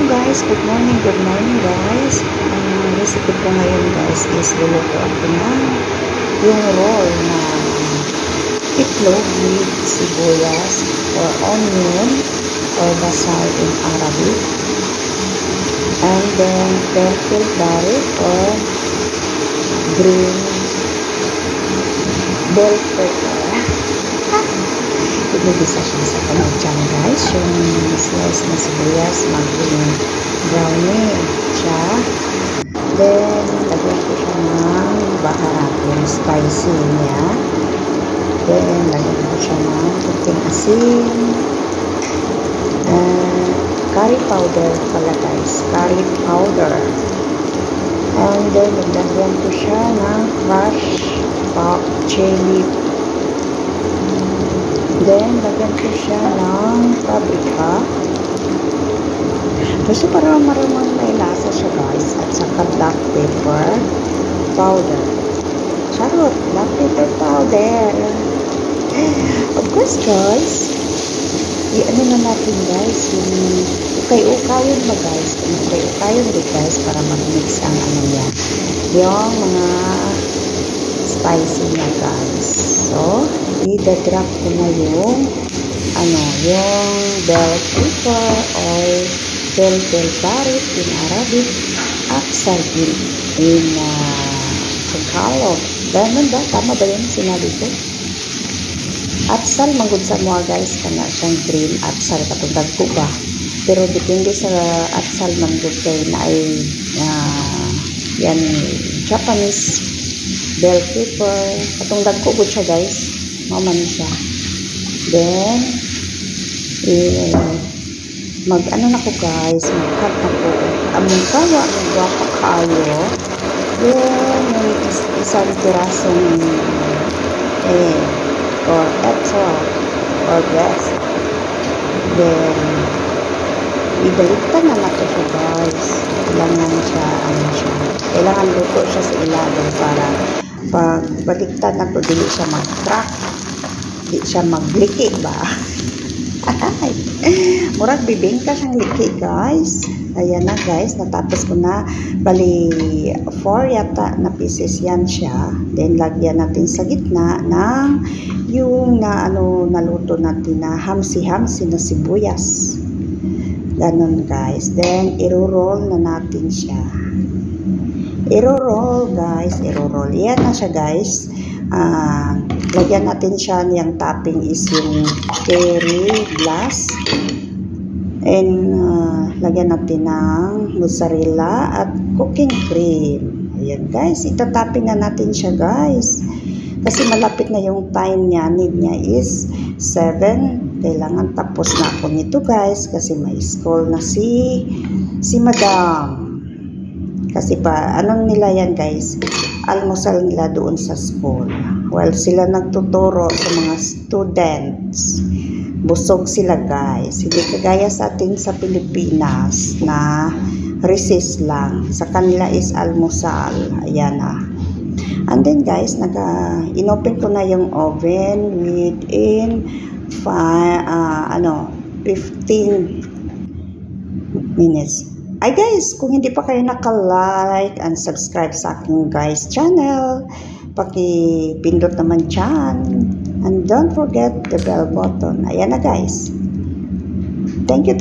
Good morning guys. Ang recipe ko ngayon guys is luluto ako ng yung roll na itlog with sibuyas or onion or basal in Arabic, and then purple garlic or green bell pepper. Ibigisa siya sa panagyan guys, yung slice na sibuyas, maging brownie siya. Then lagyan ko siya ng baharat, yung spicy niya. Then lagyan ko siya ng kunting asin, curry powder pala guys, curry powder. And then lagyan ko siya ng crushed pop chili. Then, lagyan ko siya ng paprika. Gusto para maramang may lasa siya guys. At saka black pepper powder. Charot! Black pepper powder. Of course guys, i-ano na natin guys, yung ukay-ukayon mo guys. Ukay-ukayon din guys para mag-mix ang ano niya. Yung mga spicy niya guys. So, i-drop ko na yung yung bell pepper or bell garlic in Arabic at sardine in Tagalog. Ganun ba? Tama ba yun sinabi ko? Atsal manggod sa mga guys, kana siyang green atsal katulad ko ba? Pero depende sa atsal manggod kay na ay yan Japanese bell pepper. Katulad ko po siya guys. Maman siya. Then, mag-ano na ko guys, mag-cut na ko. Among kawa, mag-wapa kayo. Then, may isang pirasong or extra or breast. Then, ibaliktad na nato siya guys. Kailangan siya, kailangan luto siya sa ilalim para pag baliktad na to, dili siya mag-crack. Di siya magliki ba? Murag bibingka siyang liki guys. Ayan na guys, natapos ko na. Bali 4 yata na pieces yan siya. Then lagyan natin sa gitna ng yung naluto natin na hamsi-hamsi na sibuyas. Ganon guys. Then iro-roll na natin siya. Iro-roll guys, iro-roll. Yan na siya guys. Lagyan natin siya, yung topping is yung cherry glass, and lagyan natin ng mozzarella at cooking cream. Ayan guys, itatopping na natin siya guys kasi malapit na yung time niya. Need niya is 7. Kailangan tapos na ako nito guys kasi may school na si madam. Kasi pa, anong nila yan guys? Almusal nila doon sa school. While sila nagtuturo sa mga students, busog sila guys. Hindi kagaya sa atin sa Pilipinas na recess lang. Sa kanila is almusal. Ayan na. And then guys, inopen ko na yung oven within 15 minutes. Ay guys, kung hindi pa kayo naka-like and subscribe sa aking guys channel, paki-pindot naman dyan. And don't forget the bell button. Ayan na guys. Thank you.